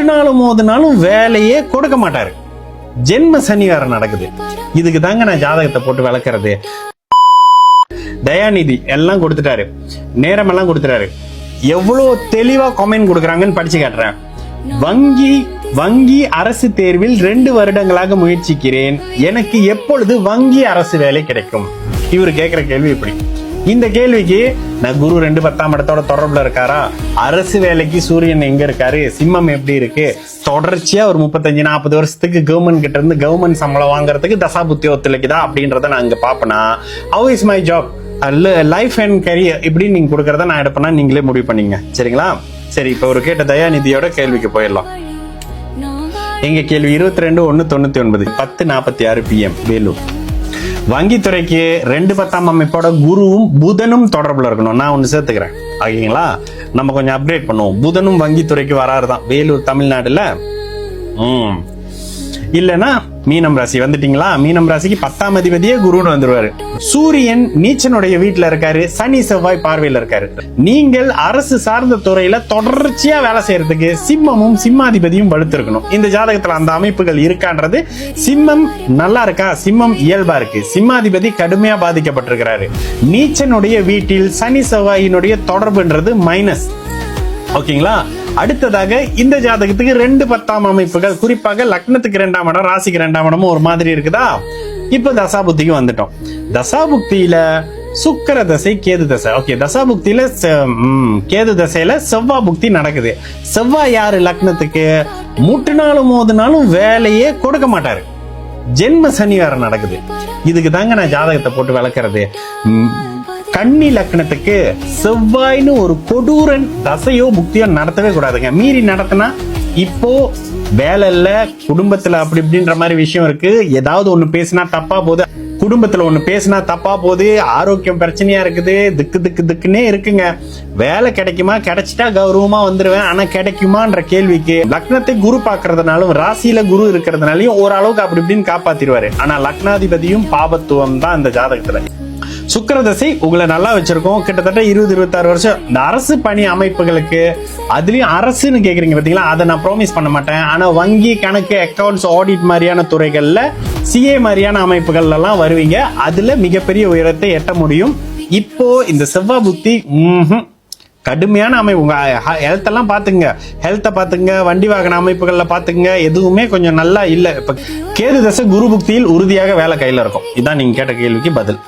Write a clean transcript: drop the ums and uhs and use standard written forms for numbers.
முட்டுனாலும் மோதினாலும் வேலையே கொடுக்க மாட்டாரு. ஜென்ம சனி வேற நடக்குது. இதுக்கு தாங்க நான் ஜாதகத்தை போட்டு விளக்குறது. தயாநிதி எல்லாம் கொடுத்துட்டாரு, நேரம் எல்லாம் கொடுத்துட்டாரு. எவ்வளவு தெளிவா கமெண்ட் கொடுக்கறாங்கன்னு படிச்சு காட்டுறேன். வங்கி அரசு தேர்வில் 2 வருடங்களாக முயற்சிக்கிறேன், எனக்கு எப்பொழுது வங்கி அரசு வேலை கிடைக்கும்? இவரு கேட்கிற கேள்வி இப்படி. இந்த கேள்விக்கு நான் குரு 2 10ஆம் இடத்தோட தொடர்புல இருக்காரா, அரசு வேலைக்கு சூரியன் எங்க இருக்காரு, சிம்மம் எப்படி இருக்கு, தொடர்ச்சியா ஒரு 35-40 வருஷத்துக்கு கவர்மெண்ட் கிட்ட இருந்து கவர்மெண்ட் சம்பளம் வாங்குறதுக்கு தசாபுத்தி ஒத்துழைக்குதா அப்படின்றத நான் இங்க பாப்பேனா, how is my job, life and career இப்படி நீங்க கொடுக்கறத நான் எடுப்பேன்னா நீங்களே முடிவு பண்ணீங்க. சரிங்களா? சரி, இப்ப ஒரு கேட்ட தயாநிதியோட கேள்விக்கு போயிடலாம். எங்க கேள்வி 22/1/99 10:46 PM வேலூர். வங்கித்துறைக்கு 2 10ஆம் அமைப்போட குருவும் புதனும் தொடர்புல இருக்கணும். நான் ஒண்ணு சேர்த்துக்கிறேன், ஓகேங்களா? நம்ம கொஞ்சம் அப்டேட் பண்ணுவோம். புதனும் வங்கித்துறைக்கு வராருதான் வேலூர், தமிழ்நாடுல. இல்லனா மீனம் ராசி வந்துட்டீங்களா? மீனம் ராசிக்கு 10ஆம் அதிபதியே குருன்னு வந்துருவாரு. சூரியன் நீச்சனுடைய வீட்டுல இருக்காரு, சனி செவ்வாய் பார்வையில இருக்காரு. நீங்கள் அரசு சார்ந்த துறையில தொடர்ச்சியா வேலை செய்யறதுக்கு சிம்மமும் சிம்மாதிபதியும் வலுத்திருக்கணும். இந்த ஜாதகத்துல அந்த அமைப்புகள் இருக்கான்றது. சிம்மம் நல்லா இருக்கா? சிம்மம் இயல்பா இருக்கு. சிம்மாதிபதி கடுமையா பாதிக்கப்பட்டிருக்கிறாரு. நீச்சனுடைய வீட்டில் சனி செவ்வாயினுடைய தொடர்புன்றது மைனஸ். ஓகேங்களா? அடுத்ததாக இந்த ஜாதகத்துக்கு 2 10ஆம் அமைப்புகள், குறிப்பாக லக்னத்துக்கு 2ஆம் இடம், ராசிக்கு 2ஆம் இடமும் ஒரு மாதிரி இருக்குதா? இப்ப தசாபுத்திக்கு வந்துட்டோம். தசாபுக்தியில சுக்கிர தசை, கேது தசை. ஓகே, தசாபுக்தியில கேது தசையில செவ்வாய் புக்தி நடக்குது. செவ்வாய் யாரு லக்னத்துக்கு? முட்டுனாலும் மோதினாலும் வேலையே கொடுக்க மாட்டாரு. ஜென்ம சனி வேற நடக்குது. இதுக்கு தாங்க நான் ஜாதகத்தை போட்டு விளக்குறது. கன்னி லக்னத்துக்கு செவ்வாய்னு ஒரு கொடூரன் தசையோ புக்தியோ நடத்தவே கூடாதுங்க. மீறி நடத்தினா இப்போ வேலை இல்ல, குடும்பத்துல அப்படி இப்படின்ற மாதிரி விஷயம் இருக்கு. ஏதாவது ஒண்ணு பேசினா தப்பா போகுது, குடும்பத்துல ஒண்ணு பேசினா தப்பா போகுது, ஆரோக்கியம் பிரச்சனையா இருக்குது, திக்குன்னே இருக்குங்க. வேலை கிடைக்குமா? கிடைச்சிட்டா கௌரவமா வந்துருவேன், ஆனா கிடைக்குமான்ற கேள்விக்கு லக்னத்தை குரு பாக்குறதுனாலும் ராசியில குரு இருக்கிறதுனாலயும் ஓரளவுக்கு அப்படி இப்படின்னு காப்பாத்திடுவாரு. ஆனா லக்னாதிபதியும் பாபத்துவம் தான் இந்த ஜாதகத்துல. சுக்கிரதசை உங்களை நல்லா வச்சிருக்கோம். கிட்டத்தட்ட 20-26 வருஷம் இந்த அரசு பணி அமைப்புகளுக்கு, அதுலயும் அரசுன்னு கேக்குறீங்க பாத்தீங்களா, அதை நான் ப்ராமிஸ் பண்ண மாட்டேன். ஆனா வங்கி, கணக்கு, அக்கவுண்ட்ஸ், ஆடிட் மாதிரியான துறைகள்ல, சிஏ மாதிரியான அமைப்புகள் எல்லாம் வருவீங்க. அதுல மிகப்பெரிய உயரத்தை எட்ட முடியும். இப்போ இந்த செவ்வாய் புத்தி கடுமையான அமைப்பு. உங்க ஹெல்த் எல்லாம் பாத்துங்க, ஹெல்த்தை பாத்துங்க, வண்டி வாகன அமைப்புகள்ல பாத்துங்க, எதுவுமே கொஞ்சம் நல்லா இல்ல. இப்ப கேது தசை குரு புக்தியில் உறுதியாக வேலை கையில இருக்கும். இதான் நீங்க கேட்ட கேள்விக்கு பதில்.